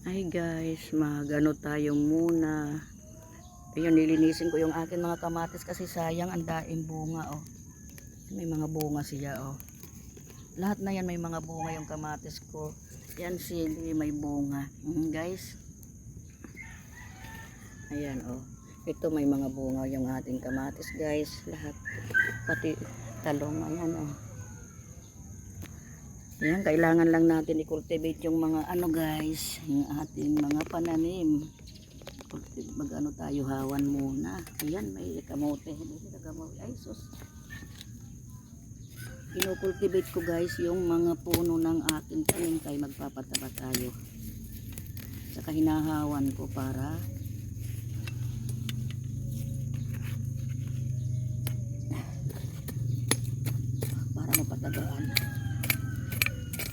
Hi guys, magano tayo muna. Ayun, nilinisin ko yung akin mga kamatis kasi sayang ang daing bunga oh. May mga bunga siya oh. Lahat na yan may mga bunga yung kamatis ko. Yan sili may bunga. Guys. Ayan oh. Ito may mga bunga yung ating kamatis guys. Lahat. Pati talong ayan oh. Ayan, kailangan lang natin i-cultivate yung mga ano guys, yung ating mga pananim. Mag-ano tayo, hawan muna. Ayan, may kamote. Ay, sus. Ino-cultivate ko guys yung mga puno ng ating tanim kaya magpapataba tayo. Saka hinahawan ko para mapatagaan.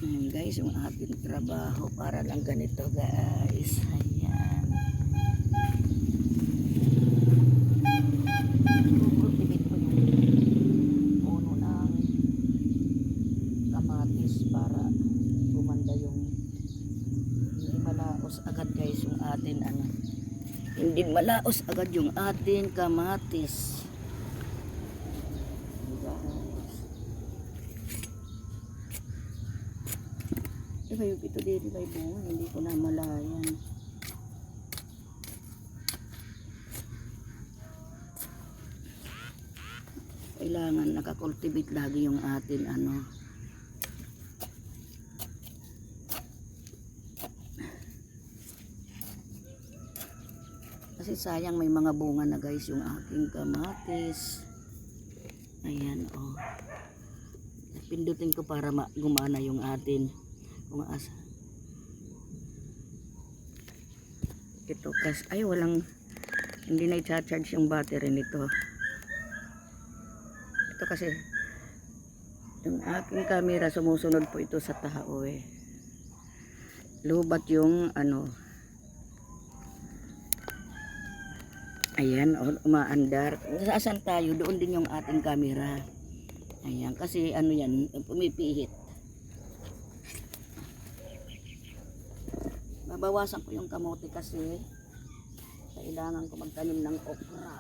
Ayan guys, yung ating trabaho para lang ganito guys. Ayan. Cultivate ko yung puno ng kamatis para gumanda yung hindi malaos agad guys yung atin ano. Hindi malaos agad yung ating kamatis. Diba yung ito din may bunga, hindi ko na malayan. Kailangan nakakultivate lagi yung atin ano. Kasi sayang may mga bunga na guys yung aking kamatis. Ayan oh. Pindutin ko para gumana yung atin. Umaas. Ito kasi ay walang hindi na i-charge yung battery nito. Ito kasi yung aking camera sumusunod po ito sa tao eh. Lubat yung ano. Ayan, umaandar. Saan tayo? Doon din yung ating camera. Ayan, kasi ano yan, pumipihit. Babawasan ko yung kamote kasi kailangan ko magtanim ng okra.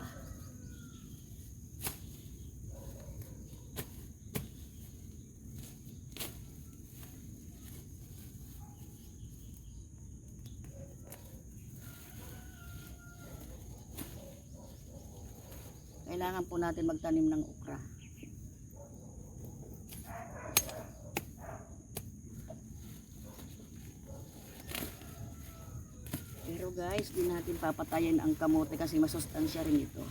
Kailangan po natin magtanim ng okra. Pero guys, di natin papatayin ang kamote kasi masustansya rin ito.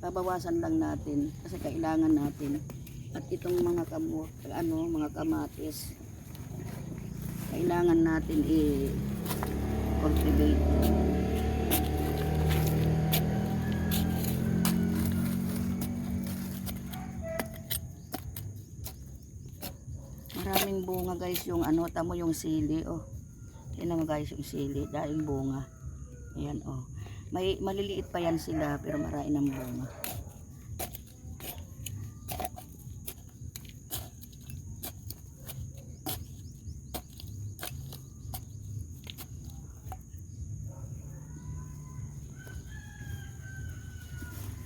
Babawasan lang natin kasi kailangan natin. At itong mga kamote, mga kamatis, kailangan natin i-cultivate. Maraming bunga guys yung tamo yung sili oh. Yan naman guys yung sili, daing bunga. Ayan oh. May maliliit pa yan sila pero marami ng bunga.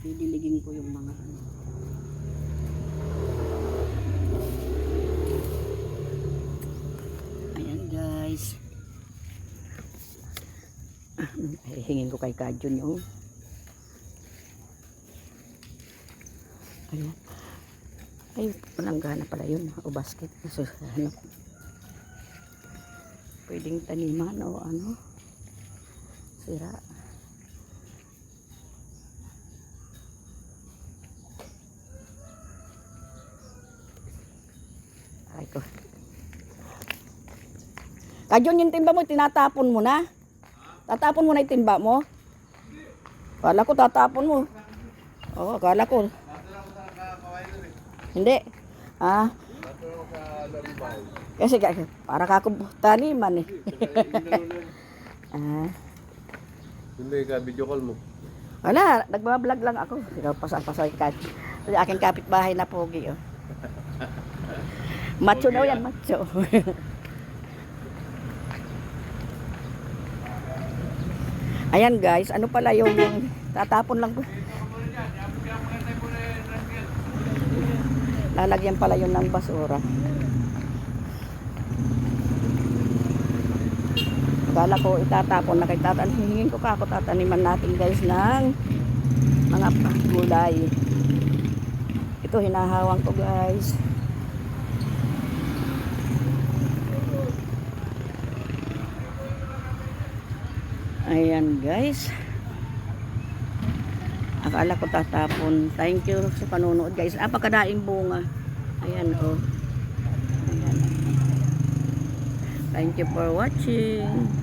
Didiligin ko yung mga Ayan guys. Hingin ko kay Kajun yung ayan. Ay, palanggana pala yun o basket. So, pwedeng taniman o sira. Ay ko. Kajun, yung timba mo tinatapon mo na. Tatapon mo na yung timba mo? Akala ko tatapon mo. Oo, akala ko. Hindi. Kasi para kako taniman eh. Hindi ka video call mo. Wala, nagbablog lang ako. Ikaw pasay ka. Aking kapitbahay na pogi oh. Macho daw yan, macho. Ayan guys, ano pala yung tatapon lang po. Lalagyan pala yun ng basura. Akala ko itatapon na kay tatan. Hingin ko kako tataniman natin guys ng mga gulay. Ito hinahawang ko guys. Ayan guys. Akala ko tatapon. Thank you sa panonood guys. Napakadaing bunga. Ayan oh. Ayan. Thank you for watching.